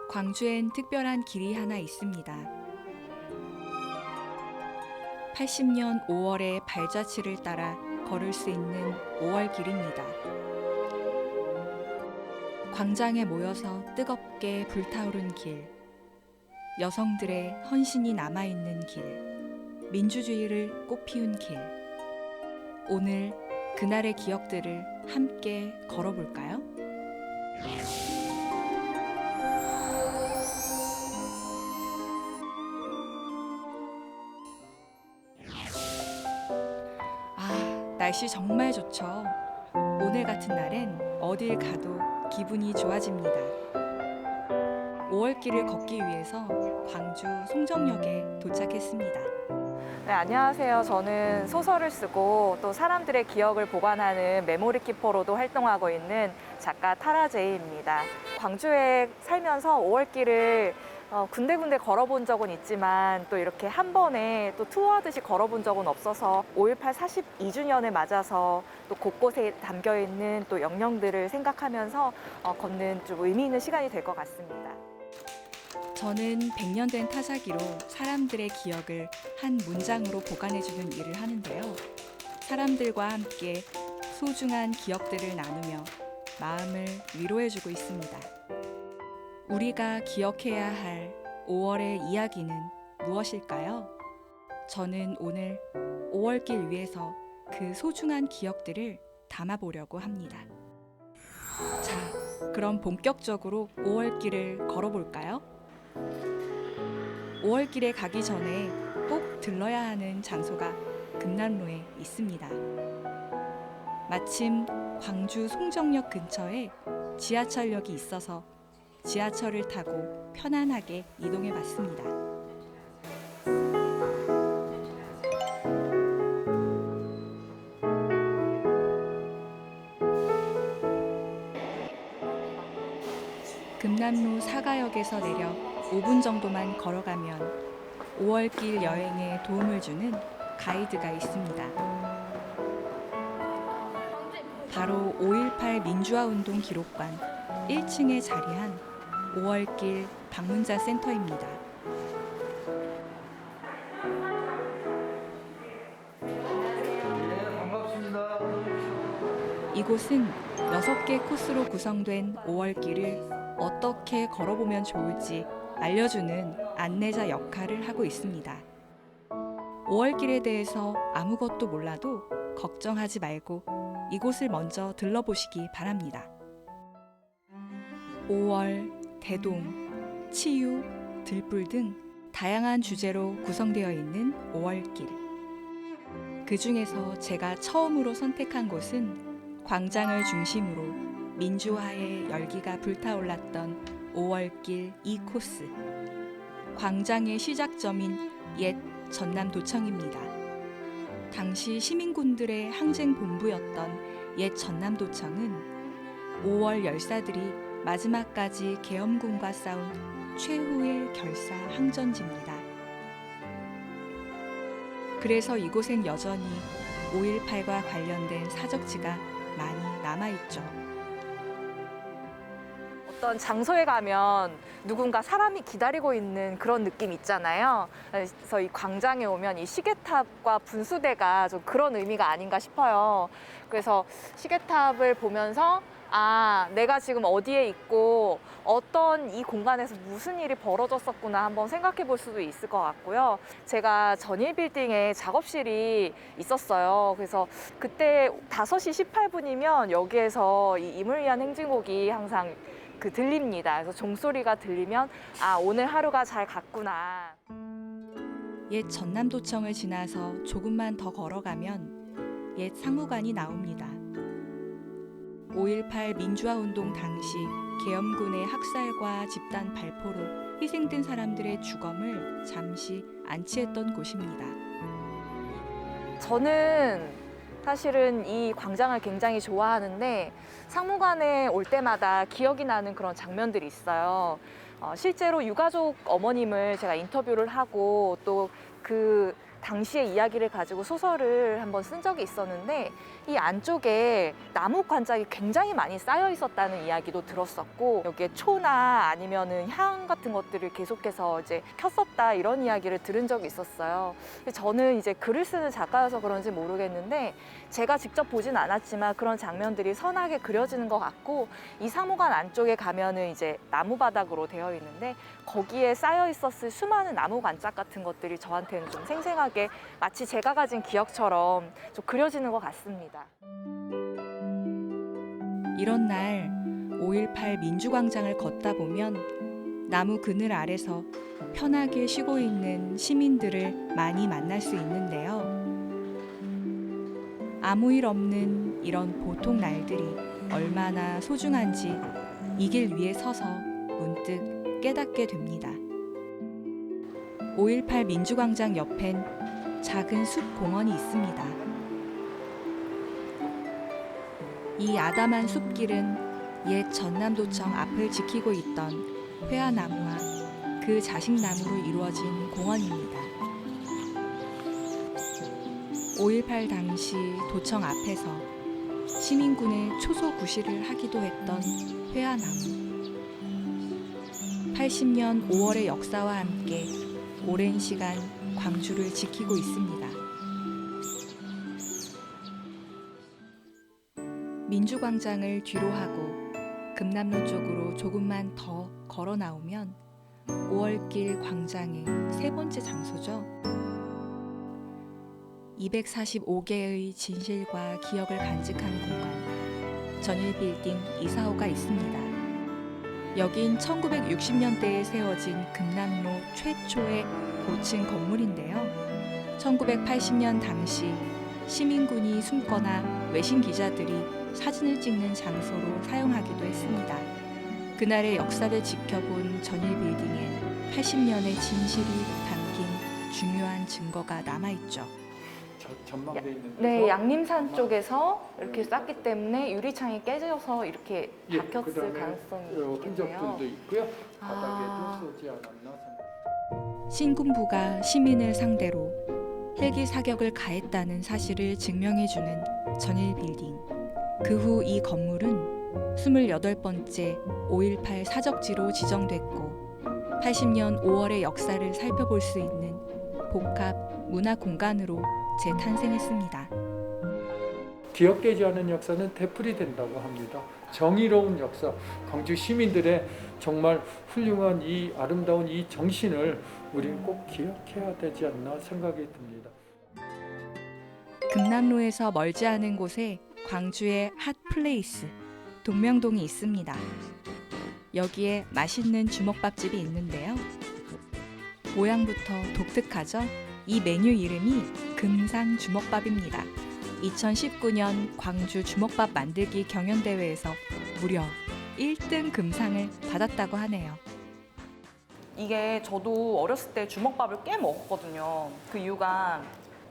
광주엔 특별한 길이 하나 있습니다. 80년 5월의 발자취를 따라 걸을 수 있는 5월 길입니다. 광장에 모여서 뜨겁게 불타오른 길, 여성들의 헌신이 남아있는 길, 민주주의를 꽃피운 길. 오늘 그날의 기억들을 함께 걸어볼까요? 날씨 정말 좋죠. 오늘 같은 날엔 어딜 가도 기분이 좋아집니다. 5월길을 걷기 위해서 광주 송정역에 도착했습니다. 네, 안녕하세요. 저는 소설을 쓰고 또 사람들의 기억을 보관하는 메모리 키퍼로도 활동하고 있는 작가 타라제이입니다. 광주에 살면서 5월길을 군데군데 걸어본 적은 있지만 또 이렇게 한 번에 또 투어하듯이 걸어본 적은 없어서 5.18 42주년을 맞아서 또 곳곳에 담겨있는 또 영령들을 생각하면서 걷는 좀 의미 있는 시간이 될 것 같습니다. 저는 100년 된 타사기로 사람들의 기억을 한 문장으로 보관해주는 일을 하는데요. 사람들과 함께 소중한 기억들을 나누며 마음을 위로해주고 있습니다. 우리가 기억해야 할 5월의 이야기는 무엇일까요? 저는 오늘 5월길 위에서 그 소중한 기억들을 담아보려고 합니다. 자, 그럼 본격적으로 5월길을 걸어볼까요? 5월길에 가기 전에 꼭 들러야 하는 장소가 금남로에 있습니다. 마침 광주 송정역 근처에 지하철역이 있어서 지하철을 타고 편안하게 이동해 봤습니다. 금남로 사가역에서 내려 5분 정도만 걸어가면 5월길 여행에 도움을 주는 가이드가 있습니다. 바로 5.18 민주화운동 기록관 1층에 자리한 5월길 방문자 센터입니다. 네, 반갑습니다. 이곳은 6개 코스로 구성된 5월길을 어떻게 걸어보면 좋을지 알려주는 안내자 역할을 하고 있습니다. 5월길에 대해서 아무것도 몰라도 걱정하지 말고 이곳을 먼저 들러보시기 바랍니다. 5월, 대동, 치유, 들불 등 다양한 주제로 구성되어 있는 5월길. 그 중에서 제가 처음으로 선택한 곳은 광장을 중심으로 민주화의 열기가 불타올랐던 5월길 2코스. 광장의 시작점인 옛 전남도청입니다. 당시 시민군들의 항쟁 본부였던 옛 전남도청은 5월 열사들이 마지막까지 계엄군과 싸운 최후의 결사 항전지입니다. 그래서 이곳엔 여전히 5.18과 관련된 사적지가 많이 남아있죠. 어떤 장소에 가면 누군가 사람이 기다리고 있는 그런 느낌 있잖아요. 그래서 이 광장에 오면 이 시계탑과 분수대가 좀 그런 의미가 아닌가 싶어요. 그래서 시계탑을 보면서 내가 지금 어디에 있고 어떤 이 공간에서 무슨 일이 벌어졌었구나 한번 생각해 볼 수도 있을 것 같고요. 제가 전일 빌딩에 작업실이 있었어요. 그래서 그때 5시 18분이면 여기에서 이 임을 위한 행진곡이 항상 들립니다. 그래서 종소리가 들리면 오늘 하루가 잘 갔구나. 옛 전남도청을 지나서 조금만 더 걸어가면 옛 상무관이 나옵니다. 5.18 민주화운동 당시 계엄군의 학살과 집단 발포로 희생된 사람들의 주검을 잠시 안치했던 곳입니다. 저는 사실은 이 광장을 굉장히 좋아하는데 상무관에 올 때마다 기억이 나는 그런 장면들이 있어요. 실제로 유가족 어머님을 제가 인터뷰를 하고 또 그 당시의 이야기를 가지고 소설을 한번 쓴 적이 있었는데 이 안쪽에 나무 관짝이 굉장히 많이 쌓여 있었다는 이야기도 들었었고 여기에 초나 아니면은 향 같은 것들을 계속해서 이제 켰었다 이런 이야기를 들은 적이 있었어요. 근데 저는 이제 글을 쓰는 작가여서 그런지 모르겠는데 제가 직접 보진 않았지만 그런 장면들이 선하게 그려지는 것 같고 이 사무관 안쪽에 가면은 이제 나무 바닥으로 되어 있는데 거기에 쌓여 있었을 수많은 나무 관짝 같은 것들이 저한테는 좀 생생하게 마치 제가 가진 기억처럼 좀 그려지는 것 같습니다. 이런 날 5.18 민주광장을 걷다 보면 나무 그늘 아래서 편하게 쉬고 있는 시민들을 많이 만날 수 있는데요. 아무 일 없는 이런 보통 날들이 얼마나 소중한지 이 길 위에 서서 문득 깨닫게 됩니다. 5.18 민주광장 옆엔 작은 숲 공원이 있습니다. 이 아담한 숲길은 옛 전남도청 앞을 지키고 있던 회화나무와 그 자식나무로 이루어진 공원입니다. 5.18 당시 도청 앞에서 시민군의 초소 구실을 하기도 했던 회화나무. 80년 5월의 역사와 함께 오랜 시간 광주를 지키고 있습니다. 민주광장을 뒤로 하고 금남로 쪽으로 조금만 더 걸어 나오면 5월길 광장의 세 번째 장소죠. 245개의 진실과 기억을 간직한 공간, 전일빌딩 245가 있습니다. 여긴 1960년대에 세워진 금남로 최초의 고층 건물인데요. 1980년 당시 시민군이 숨거나 외신 기자들이 사진을 찍는 장소로 사용하기도 했습니다. 그날의 역사를 지켜본 전일빌딩엔 80년의 진실이 담긴 중요한 증거가 남아있죠. 전망대 있는 네, 양림산 쪽에서 이렇게 쌌기 때문에 유리창이 깨져서 이렇게 박혔을 가능성이 있겠네요. 흔적들도 있고요. 바닥에도 쏘지 않았나. 신군부가 시민을 상대로 헬기 사격을 가했다는 사실을 증명해주는 전일빌딩. 그 후 이 건물은 28번째 5.18 사적지로 지정됐고 80년 5월의 역사를 살펴볼 수 있는 복합 문화 공간으로 재탄생했습니다. 기억되지 않은 역사는 되풀이된다고 합니다. 정의로운 역사, 광주 시민들의 정말 훌륭한 이 아름다운 이 정신을 우리는 꼭 기억해야 되지 않나 생각이 듭니다. 금남로에서 멀지 않은 곳에 광주의 핫플레이스 동명동이 있습니다. 여기에 맛있는 주먹밥집이 있는데요. 모양부터 독특하죠? 이 메뉴 이름이 금상 주먹밥입니다. 2019년 광주 주먹밥 만들기 경연대회에서 무려 1등 금상을 받았다고 하네요. 이게 저도 어렸을 때 주먹밥을 꽤 먹었거든요. 그 이유가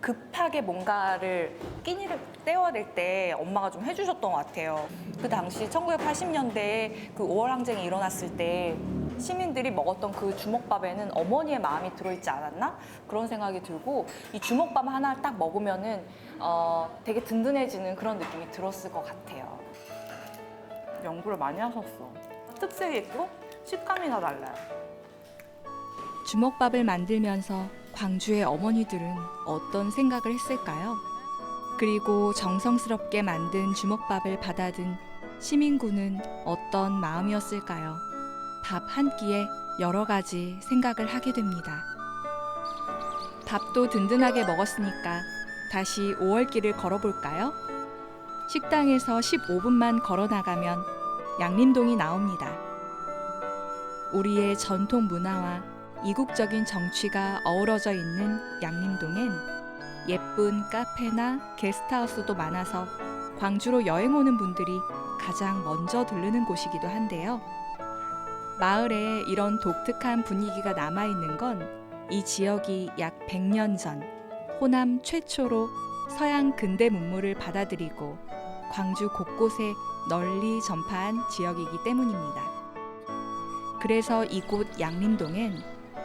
급하게 뭔가를 끼니를 때워야 될 때 엄마가 좀 해주셨던 것 같아요. 그 당시 1980년대에 그 5월 항쟁이 일어났을 때 시민들이 먹었던 그 주먹밥에는 어머니의 마음이 들어있지 않았나? 그런 생각이 들고 이 주먹밥 하나 딱 먹으면은 되게 든든해지는 그런 느낌이 들었을 것 같아요. 연구를 많이 하셨어. 특색이 있고 식감이 다 달라요. 주먹밥을 만들면서 광주의 어머니들은 어떤 생각을 했을까요? 그리고 정성스럽게 만든 주먹밥을 받아든 시민군은 어떤 마음이었을까요? 밥 한 끼에 여러 가지 생각을 하게 됩니다. 밥도 든든하게 먹었으니까 다시 5월길을 걸어볼까요? 식당에서 15분만 걸어 나가면 양림동이 나옵니다. 우리의 전통 문화와 이국적인 정취가 어우러져 있는 양림동엔 예쁜 카페나 게스트하우스도 많아서 광주로 여행 오는 분들이 가장 먼저 들르는 곳이기도 한데요. 마을에 이런 독특한 분위기가 남아있는 건 이 지역이 약 100년 전 호남 최초로 서양 근대 문물을 받아들이고 광주 곳곳에 널리 전파한 지역이기 때문입니다. 그래서 이곳 양림동엔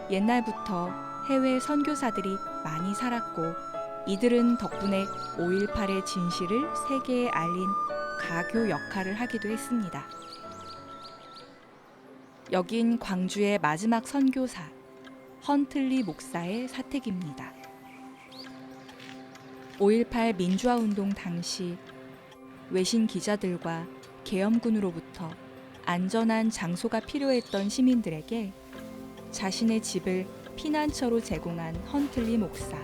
옛날부터 해외 선교사들이 많이 살았고 이들은 덕분에 5.18의 진실을 세계에 알린 가교 역할을 하기도 했습니다. 여긴 광주의 마지막 선교사 헌틀리 목사의 사택입니다. 5.18 민주화운동 당시 외신 기자들과 계엄군으로부터 안전한 장소가 필요했던 시민들에게 자신의 집을 피난처로 제공한 헌틀리 목사.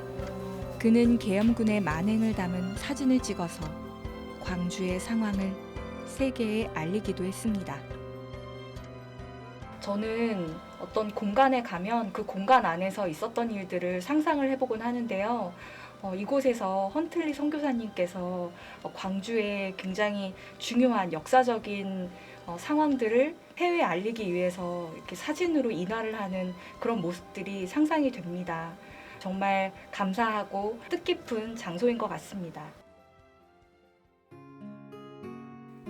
그는 계엄군의 만행을 담은 사진을 찍어서 광주의 상황을 세계에 알리기도 했습니다. 저는 어떤 공간에 가면 그 공간 안에서 있었던 일들을 상상을 해보곤 하는데요. 이곳에서 헌틀리 선교사님께서 광주의 굉장히 중요한 역사적인 상황들을 해외에 알리기 위해서 이렇게 사진으로 인화를 하는 그런 모습들이 상상이 됩니다. 정말 감사하고 뜻깊은 장소인 것 같습니다.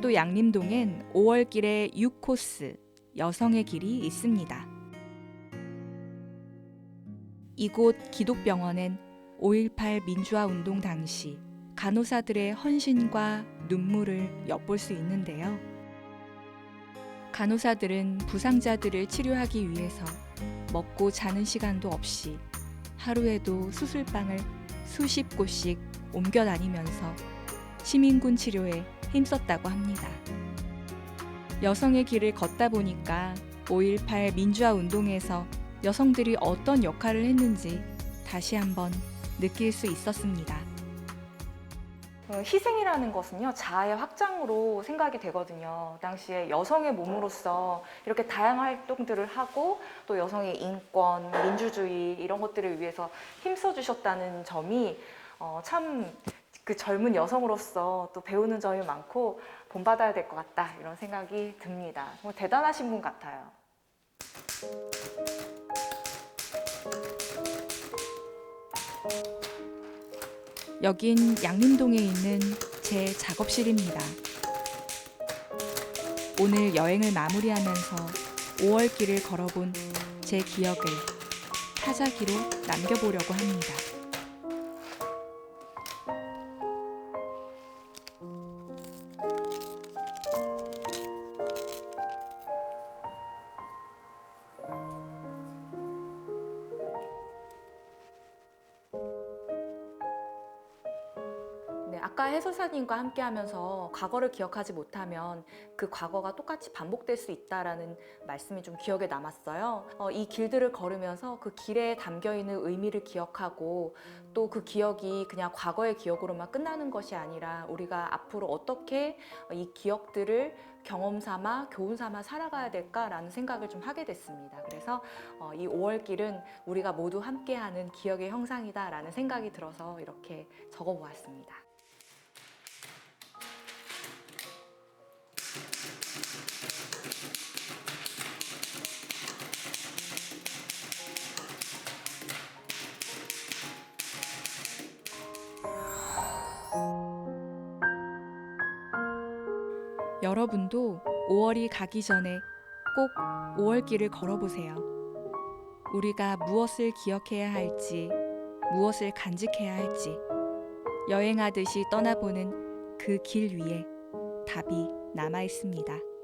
또 양림동엔 5월길에 6코스 여성의 길이 있습니다. 이곳 기독병원엔 5.18 민주화운동 당시 간호사들의 헌신과 눈물을 엿볼 수 있는데요. 간호사들은 부상자들을 치료하기 위해서 먹고 자는 시간도 없이 하루에도 수술방을 수십 곳씩 옮겨 다니면서 시민군 치료에 힘썼다고 합니다. 여성의 길을 걷다 보니까 5.18 민주화 운동에서 여성들이 어떤 역할을 했는지 다시 한번 느낄 수 있었습니다. 희생이라는 것은요, 자아의 확장으로 생각이 되거든요. 당시에 여성의 몸으로서 이렇게 다양한 활동들을 하고 또 여성의 인권, 민주주의 이런 것들을 위해서 힘써주셨다는 점이 참 그 젊은 여성으로서 또 배우는 점이 많고 본받아야 될 것 같다 이런 생각이 듭니다. 정말 대단하신 분 같아요. 여긴 양림동에 있는 제 작업실입니다. 오늘 여행을 마무리하면서 5월길을 걸어본 제 기억을 타자기로 남겨보려고 합니다. 아까 해설사님과 함께 하면서 과거를 기억하지 못하면 그 과거가 똑같이 반복될 수 있다라는 말씀이 좀 기억에 남았어요. 이 길들을 걸으면서 그 길에 담겨있는 의미를 기억하고 또 그 기억이 그냥 과거의 기억으로만 끝나는 것이 아니라 우리가 앞으로 어떻게 이 기억들을 경험 삼아 교훈 삼아 살아가야 될까라는 생각을 좀 하게 됐습니다. 그래서 이 5월길은 우리가 모두 함께하는 기억의 형상이다라는 생각이 들어서 이렇게 적어보았습니다. 여러분도 5월이 가기 전에 꼭 5월길을 걸어보세요. 우리가 무엇을 기억해야 할지, 무엇을 간직해야 할지, 여행하듯이 떠나보는 그 길 위에 답이 남아 있습니다.